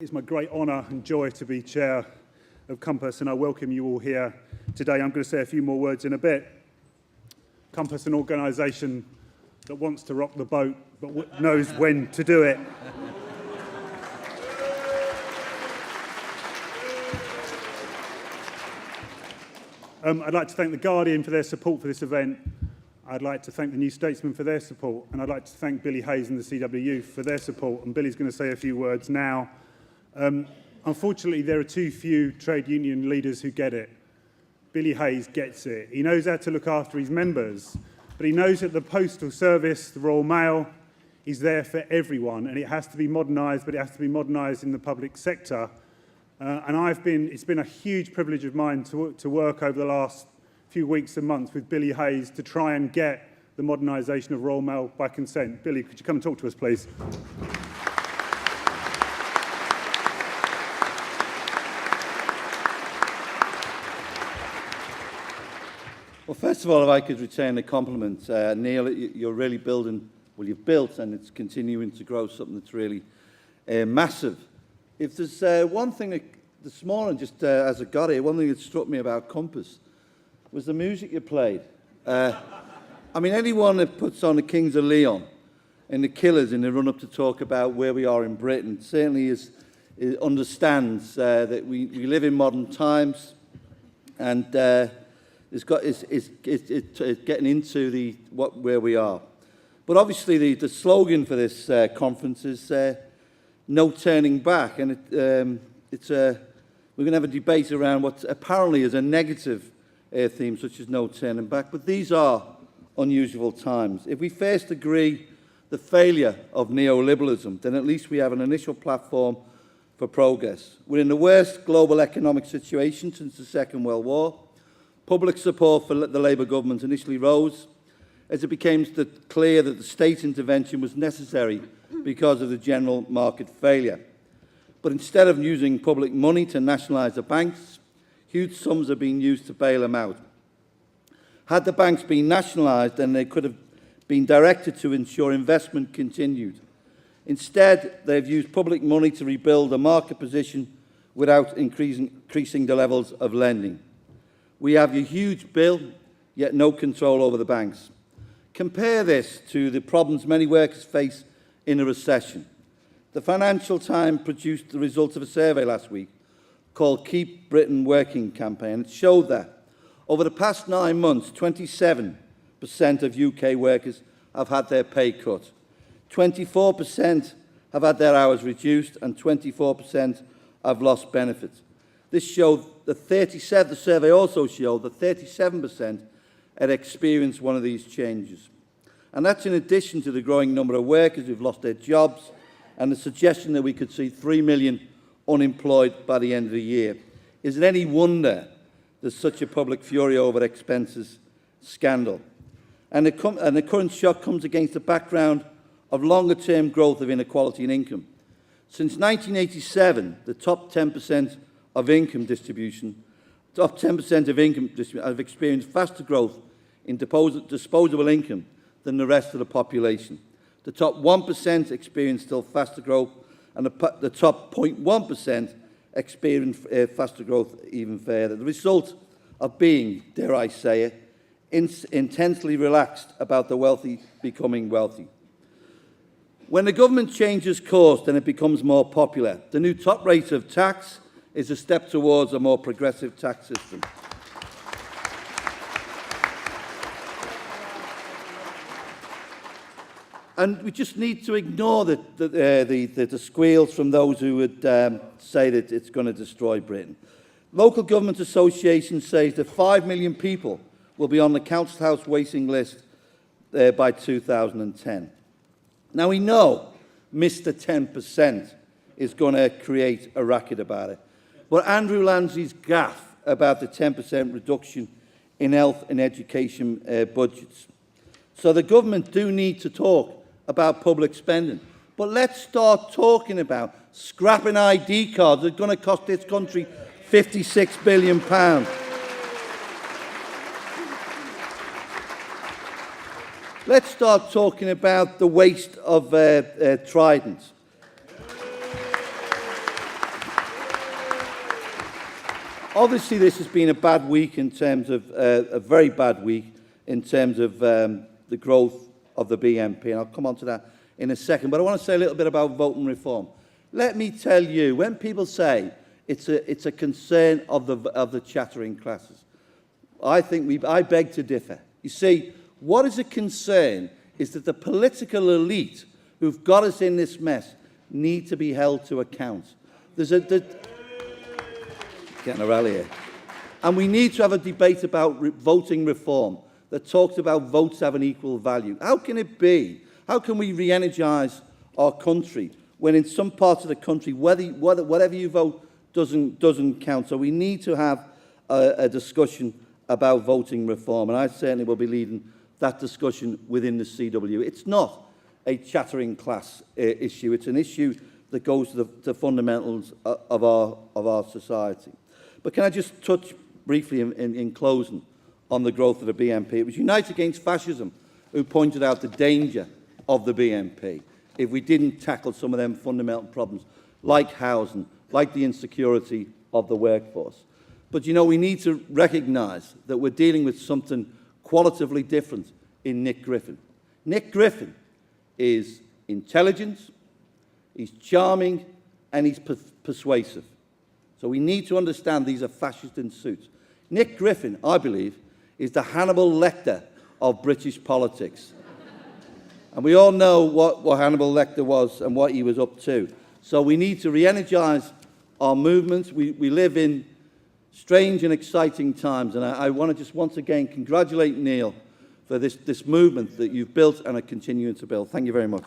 It's my great honour and joy to be chair of Compass, and I welcome you all here today. I'm going to say a few more words in a bit. Compass, an organisation that wants to rock the boat, but knows when to do it. I'd like to thank The Guardian for their support for this event. I'd like to thank the New Statesman for their support, and I'd like to thank Billy Hayes and the CWU for their support. And Billy's going to say a few words now. Unfortunately, there are too few trade union leaders who get it. Billy Hayes gets it. He knows how to look after his members, but he knows that the postal service, the Royal Mail, is there for everyone, and it has to be modernised, but it has to be modernised in the public sector. It's been a huge privilege of mine to work over the last few weeks and months with Billy Hayes to try and get the modernisation of Royal Mail by consent. Billy, could you come and talk to us, please? Well, first of all, if I could return the compliment, Neil, you're really building, well, you've built and it's continuing to grow something that's really massive. If there's one thing that, this morning, just as I got here, one thing that struck me about Compass was the music you played. I mean, anyone that puts on the Kings of Leon and the Killers in the run-up to talk about where we are in Britain certainly understands that we live in modern times, and it's getting into where we are. But obviously the slogan for this conference is no turning back, and we're going to have a debate around what apparently is a negative theme, such as no turning back. But these are unusual times. If we first agree the failure of neoliberalism, then at least we have an initial platform for progress. We're in the worst global economic situation since the Second World War. Public support for the Labour government initially rose as it became clear that the state intervention was necessary because of the general market failure. But instead of using public money to nationalise the banks, huge sums are being used to bail them out. Had the banks been nationalised, then they could have been directed to ensure investment continued. Instead, they've used public money to rebuild a market position without increasing the levels of lending. We have a huge bill, yet no control over the banks. Compare this to the problems many workers face in a recession. The Financial Times produced the results of a survey last week called Keep Britain Working Campaign. It showed that over the past 9 months, 27% of UK workers have had their pay cut. 24% have had their hours reduced, and 24% have lost benefits. This showed that the survey also showed that 37% had experienced one of these changes. And that's in addition to the growing number of workers who've lost their jobs and the suggestion that we could see 3 million unemployed by the end of the year. Is it any wonder there's such a public fury over expenses scandal? And the current shock comes against the background of longer-term growth of inequality in income. Since 1987, the top 10% of income distribution have experienced faster growth in disposable income than the rest of the population. The top 1% experienced still faster growth, and the top 0.1% experienced faster growth even further. The result of being, dare I say it, intensely relaxed about the wealthy becoming wealthy. When the government changes course, then it becomes more popular. The new top rate of tax is a step towards a more progressive tax system. And we just need to ignore the squeals from those who would say that it's going to destroy Britain. Local government associations say that 5 million people will be on the council house waiting list by 2010. Now, we know Mr. 10% is going to create a racket about it. But Andrew Lansley's gaffe about the 10% reduction in health and education budgets. So the government do need to talk about public spending. But let's start talking about scrapping ID cards that are going to cost this country £56 billion. Let's start talking about the waste of Trident. Obviously, this has been a bad week in terms of, a very bad week in terms of the growth of the BNP, and I'll come on to that in a second. But I want to say a little bit about voting reform. Let me tell you, when people say it's a concern of the chattering classes, I beg to differ. You see, what is a concern is that the political elite who've got us in this mess need to be held to account. Getting a rally here. And we need to have a debate about voting reform that talks about votes having equal value. How can it be? How can we re-energise our country when in some parts of the country, whatever you vote doesn't count? So we need to have a discussion about voting reform, and I certainly will be leading that discussion within the CW. It's not a chattering class issue. It's an issue that goes to the fundamentals of our society. But can I just touch briefly in closing on the growth of the BNP? It was Unite Against Fascism who pointed out the danger of the BNP if we didn't tackle some of them fundamental problems, like housing, like the insecurity of the workforce. But, you know, we need to recognise that we're dealing with something qualitatively different in Nick Griffin. Nick Griffin is intelligent, he's charming, and he's persuasive. So we need to understand these are fascists in suits. Nick Griffin, I believe, is the Hannibal Lecter of British politics. And we all know what Hannibal Lecter was and what he was up to. So we need to re-energise our movements. We live in strange and exciting times, and I want to just once again congratulate Neil for this movement that you've built and are continuing to build. Thank you very much.